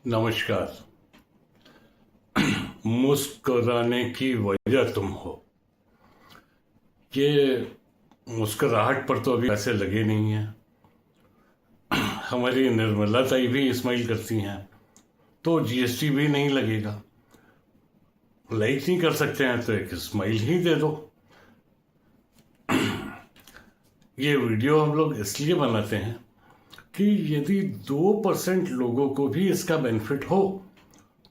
नमस्कार। मुस्कुराने की वजह तुम हो। ये मुस्कुराहट पर तो अभी ऐसे लगे नहीं है। हमारी निर्मला ताई भी स्माइल करती हैं तो जीएसटी भी नहीं लगेगा। लाइक नहीं कर सकते हैं तो एक स्माइल ही दे दो। ये वीडियो हम लोग इसलिए बनाते हैं कि यदि 2% लोगों को भी इसका बेनिफिट हो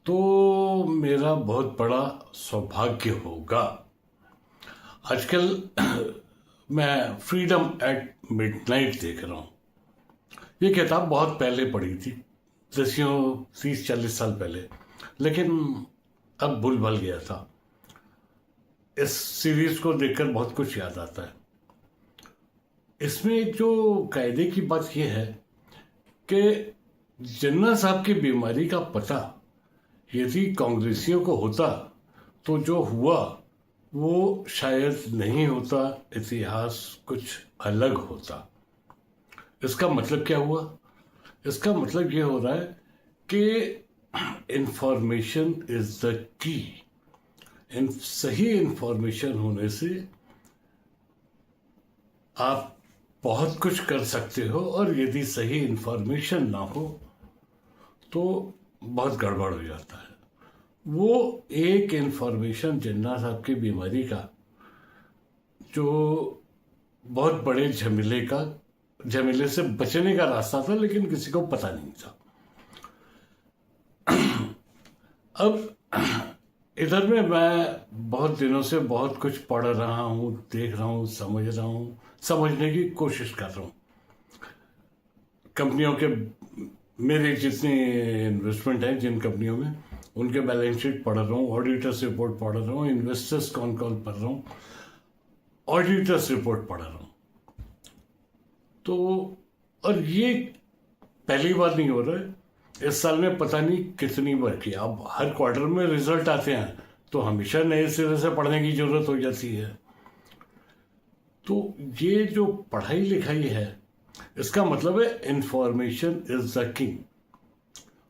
तो मेरा बहुत बड़ा सौभाग्य होगा। आजकल मैं फ्रीडम एट मिडनाइट देख रहा हूँ। ये किताब बहुत पहले पढ़ी थी, दसियों 30-40 साल पहले, लेकिन अब भूल भाल गया था। इस सीरीज को देखकर बहुत कुछ याद आता है। इसमें जो कायदे की बात यह है कि जिन्ना साहब की बीमारी का पता यदि कांग्रेसियों को होता तो जो हुआ वो शायद नहीं होता, इतिहास कुछ अलग होता। इसका मतलब क्या हुआ? इसका मतलब ये हो रहा है कि इंफॉर्मेशन इज द की। सही इंफॉर्मेशन होने से आप बहुत कुछ कर सकते हो, और यदि सही इंफॉर्मेशन ना हो तो बहुत गड़बड़ हो जाता है। वो एक इंफॉर्मेशन जिन्ना साहब की बीमारी का जो बहुत बड़े झमेले से बचने का रास्ता था, लेकिन किसी को पता नहीं था। अब इधर में मैं बहुत दिनों से बहुत कुछ पढ़ रहा हूँ, देख रहा हूँ, समझ रहा हूँ, समझने की कोशिश कर रहा हूँ। कंपनियों के मेरे जितने इन्वेस्टमेंट हैं जिन कंपनियों में, उनके बैलेंस शीट पढ़ रहा हूँ, ऑडिटर्स रिपोर्ट पढ़ रहा हूँ, इन्वेस्टर्स कॉल पढ़ रहा हूँ, ऑडिटर्स रिपोर्ट पढ़ रहा हूँ। तो और ये पहली बार नहीं हो रहा है, इस साल में पता नहीं कितनी बार किया। अब हर क्वार्टर में रिजल्ट आते हैं तो हमेशा नए सिरे से पढ़ने की जरूरत हो जाती है। तो ये जो पढ़ाई लिखाई है, इसका मतलब है इंफॉर्मेशन इज द किंग।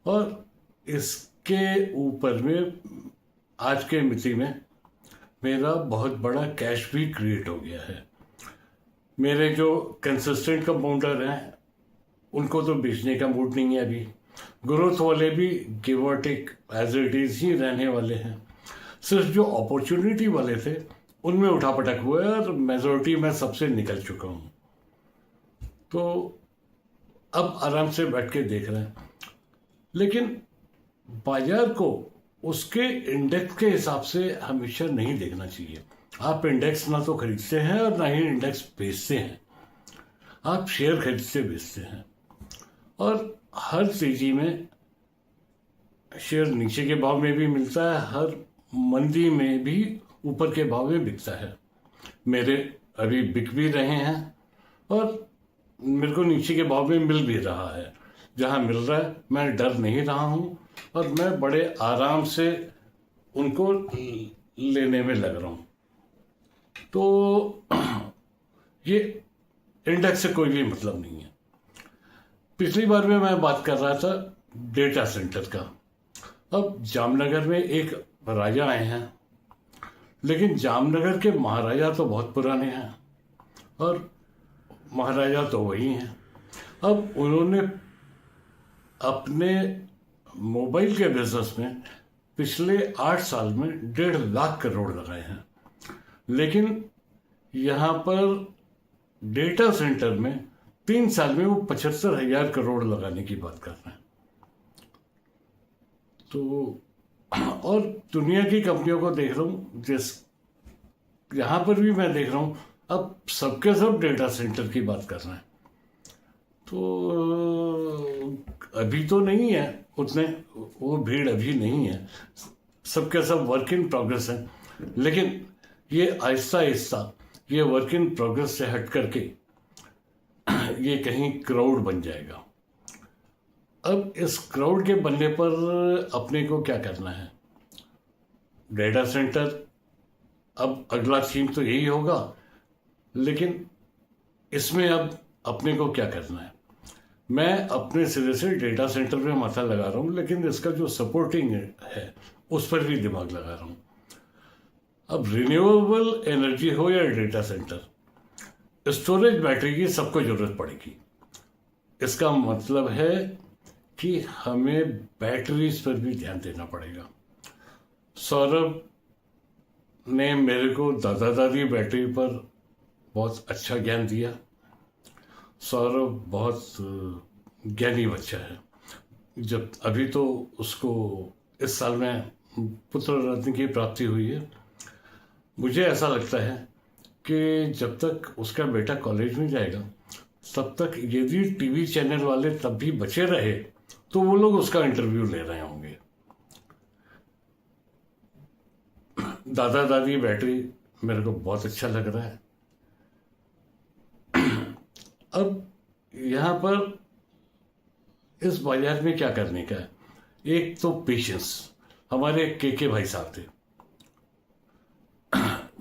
और इसके ऊपर में आज के मिति में मेरा बहुत बड़ा कैश भी क्रिएट हो गया है। मेरे जो कंसिस्टेंट कंपाउंडर हैं उनको तो बेचने का मूड नहीं है अभी। ग्रोथ वाले भी गिव और टेक एज इट इज ही रहने वाले हैं। सिर्फ जो अपॉर्चुनिटी वाले थे उनमें उठापटक हुआ है, और मेजोरिटी में सबसे निकल चुका हूँ। तो अब आराम से बैठ के देख रहे हैं, लेकिन बाजार को उसके इंडेक्स के हिसाब से हमेशा नहीं देखना चाहिए। आप इंडेक्स ना तो खरीदते हैं और ना ही इंडेक्स बेचते हैं, आप शेयर खरीदते बेचते हैं। और हर तेजी में शेयर नीचे के भाव में भी मिलता है, हर मंदी में भी ऊपर के भाव में बिकता है। मेरे अभी बिक भी रहे हैं और मेरे को नीचे के भाव में मिल भी रहा है। जहां मिल रहा है मैं डर नहीं रहा हूं, और मैं बड़े आराम से उनको लेने में लग रहा हूं। तो ये इंडेक्स से कोई भी मतलब नहीं है। पिछली बार में मैं बात कर रहा था डेटा सेंटर का। अब जामनगर में एक राजा आए हैं, लेकिन जामनगर के महाराजा तो बहुत पुराने हैं और महाराजा तो वही हैं। अब उन्होंने अपने मोबाइल के बिजनेस में पिछले 8 साल में 1.5 लाख करोड़ लगाए हैं, लेकिन यहाँ पर डेटा सेंटर में 3 साल में वो 75,000 करोड़ लगाने की बात कर रहे हैं। तो और दुनिया की कंपनियों को देख रहा हूँ, यहाँ पर भी मैं देख रहा हूँ अब सबके सब डेटा सेंटर की बात कर रहे हैं। तो अभी तो नहीं है उतने, वो भीड़ अभी नहीं है, सबके सब वर्क इन प्रोग्रेस है। लेकिन ये आहिस्ता आहिस्ता ये वर्क इन प्रोग्रेस से हट करके ये कहीं क्राउड बन जाएगा। अब इस क्राउड के बनने पर अपने को क्या करना है? डेटा सेंटर अब अगला थीम तो यही होगा, लेकिन इसमें अब अपने को क्या करना है? मैं अपने सिरे से डेटा सेंटर पे माथा लगा रहा हूँ, लेकिन इसका जो सपोर्टिंग है उस पर भी दिमाग लगा रहा हूँ। अब रिन्यूएबल एनर्जी हो या डेटा सेंटर, स्टोरेज बैटरी की सबको जरूरत पड़ेगी। इसका मतलब है कि हमें बैटरीज पर भी ध्यान देना पड़ेगा। सौरभ ने मेरे को दादा दादी बैटरी पर बहुत अच्छा ज्ञान दिया। सौरभ बहुत ज्ञानी बच्चा है। जब अभी तो उसको इस साल में पुत्र रत्न की प्राप्ति हुई है। मुझे ऐसा लगता है कि जब तक उसका बेटा कॉलेज में जाएगा तब तक यदि टीवी चैनल वाले तब भी बचे रहे तो वो लोग उसका इंटरव्यू ले रहे होंगे। दादा दादी बैटरी मेरे को बहुत अच्छा लग रहा है। अब यहाँ पर इस बाजार में क्या करने का है? एक तो पेशेंस। हमारे के भाई साहब थे,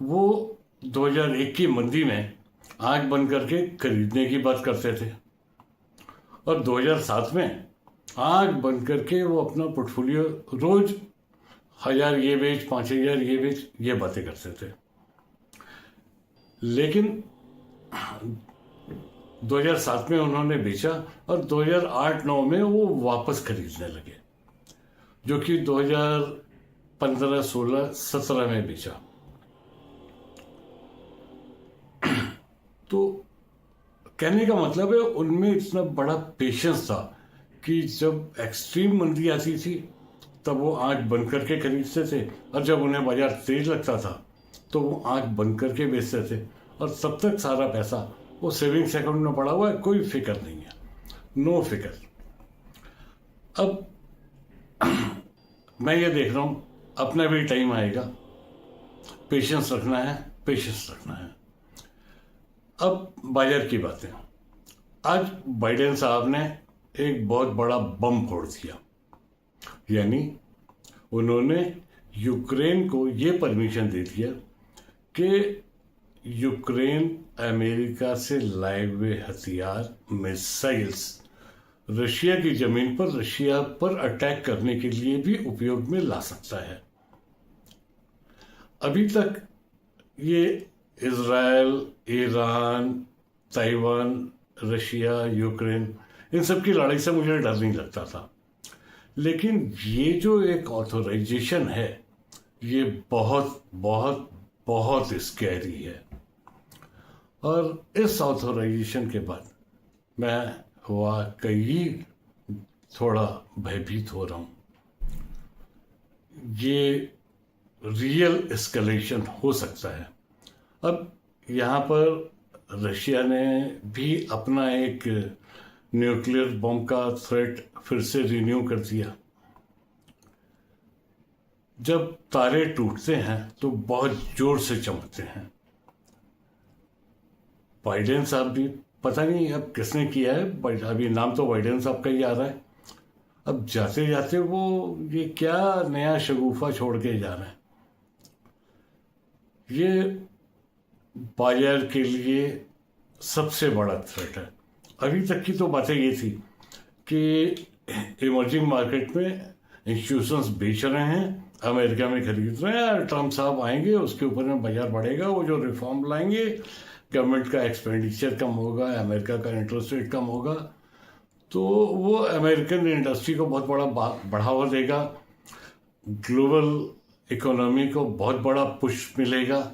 वो 2001 की मंदी में आंख बंद करके खरीदने की बात करते थे, और 2007 में आंख बंद करके वो अपना पोर्टफोलियो रोज 1000 ये बेच, 5000 ये बेच, ये बातें करते थे। लेकिन 2007 में उन्होंने बेचा और 2008-9 में वो वापस खरीदने लगे, जो कि 2015, 16, 17 में बेचा। तो कहने का मतलब है उनमें इतना बड़ा पेशेंस था कि जब एक्सट्रीम मंदी आती थी तब वो आंख बंद करके खरीदते थे, और जब उन्हें बाजार तेज लगता था तो वो आंख बंद करके बेचते थे, और तब तक सारा पैसा वो सेविंग्स अकाउंट में पड़ा हुआ है, कोई फिक्र नहीं है, नो फिक्र। अब मैं ये देख रहा हूँ अपना भी टाइम आएगा, पेशेंस रखना है, पेशेंस रखना है। अब बाजार की बातें। आज बाइडेन साहब ने एक बहुत बड़ा बम फोड़ दिया, यानी उन्होंने यूक्रेन को ये परमिशन दे दिया कि यूक्रेन अमेरिका से लाए हुए हथियार, मिसाइल्स रशिया की जमीन पर रशिया पर अटैक करने के लिए भी उपयोग में ला सकता है। अभी तक ये Israel, Iran, Taiwan, Russia, Ukraine, इन सब की लड़ाई से मुझे डर नहीं लगता था, लेकिन ये जो एक ऑथोराइजेशन है ये बहुत बहुत बहुत स्कैरी है। और इस ऑथोराइजेशन के बाद मैं वाकई थोड़ा भयभीत हो रहा हूँ। ये रियल एस्केलेशन हो सकता है। अब यहाँ पर रशिया ने भी अपना एक न्यूक्लियर बॉम्ब का थ्रेट फिर से रिन्यू कर दिया। जब तारे टूटते हैं तो बहुत जोर से चमकते हैं। बाइडेन साहब भी, पता नहीं अब किसने किया है, बट अभी नाम तो बाइडेन साहब का ही आ रहा है। अब जाते जाते वो ये क्या नया शगुफा छोड़ के जा रहे हैं। ये बाजार के लिए सबसे बड़ा थ्रेट है। अभी तक की तो बातें ये थी कि इमर्जिंग मार्केट में इंस्टीट्यूशंस बेच रहे हैं, अमेरिका में खरीद रहे हैं, ट्रम्प साहब आएंगे उसके ऊपर में बाजार बढ़ेगा, वो जो रिफॉर्म लाएंगे, गवर्नमेंट का एक्सपेंडिचर कम होगा, अमेरिका का इंटरेस्ट रेट कम होगा, तो वो अमेरिकन इंडस्ट्री को बहुत बड़ा बढ़ावा देगा, ग्लोबल इकोनॉमी को बहुत बड़ा पुश मिलेगा।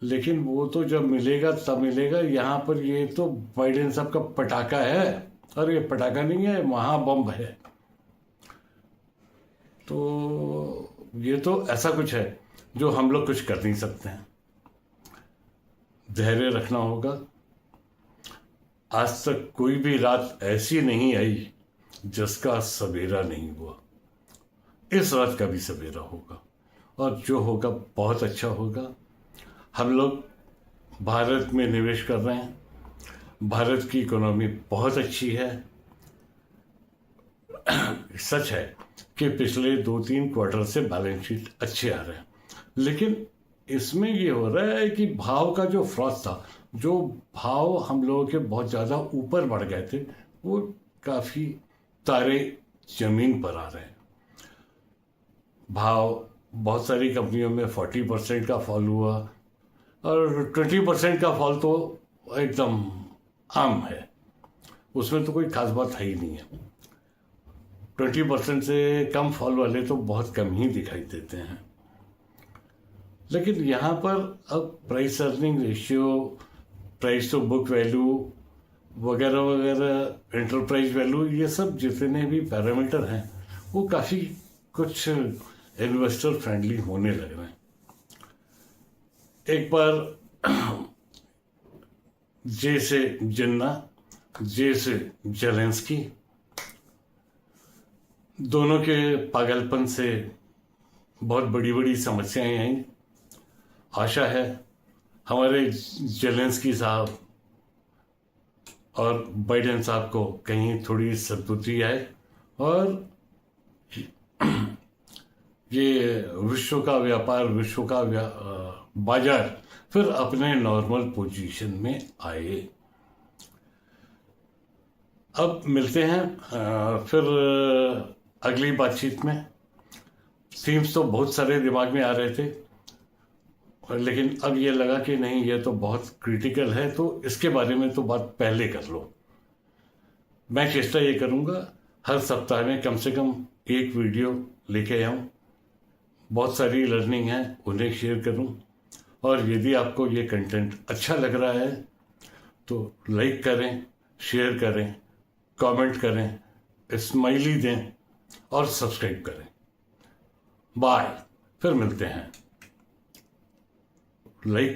लेकिन वो तो जब मिलेगा तब मिलेगा। यहाँ पर ये तो बाइडेन साहब का पटाखा है, और ये पटाखा नहीं है, महाबम है। तो ये तो ऐसा कुछ है जो हम लोग कुछ कर नहीं सकते हैं। धैर्य रखना होगा। आज तक कोई भी रात ऐसी नहीं आई जिसका सवेरा नहीं हुआ। इस रात का भी सवेरा होगा, और जो होगा बहुत अच्छा होगा। हम लोग भारत में निवेश कर रहे हैं, भारत की इकोनॉमी बहुत अच्छी है। सच है कि पिछले 2-3 क्वार्टर से बैलेंस शीट अच्छे आ रहे हैं, लेकिन इसमें ये हो रहा है कि भाव का जो फ्रॉथ था, जो भाव हम लोगों के बहुत ज़्यादा ऊपर बढ़ गए थे, वो काफ़ी तारे ज़मीन पर आ रहे हैं। भाव बहुत सारी कंपनियों में 40% का फॉल हुआ और 20% का फॉल तो एकदम आम है, उसमें तो कोई खास बात है ही नहीं है। 20% से कम फॉल वाले तो बहुत कम ही दिखाई देते हैं। लेकिन यहाँ पर अब price earning ratio, price to book value वगैरह वगैरह, एंटरप्राइज वैल्यू, ये सब जितने भी पैरामीटर हैं वो काफ़ी कुछ इन्वेस्टर फ्रेंडली होने लग रहे हैं। एक बार जे से जिन्ना, जे से जेलेंस्की, दोनों के पागलपन से बहुत बड़ी बड़ी समस्याएं आई। आशा है हमारे जेलेंस्की साहब और बाइडेन साहब को कहीं थोड़ी सद्बुद्धि आए और ये विश्व का व्यापार, विश्व का बाजार फिर अपने नॉर्मल पोजीशन में आए। अब मिलते हैं फिर अगली बातचीत में। थीम्स तो बहुत सारे दिमाग में आ रहे थे, लेकिन अब ये लगा कि नहीं, ये तो बहुत क्रिटिकल है, तो इसके बारे में तो बात पहले कर लो। मैं चेष्टा ये करूँगा हर सप्ताह में कम से कम एक वीडियो लेके आऊँ, बहुत सारी लर्निंग है उन्हें शेयर करूँ। और यदि आपको ये कंटेंट अच्छा लग रहा है तो लाइक करें, शेयर करें, कमेंट करें, स्माइली दें और सब्सक्राइब करें। बाय, फिर मिलते हैं। लाइक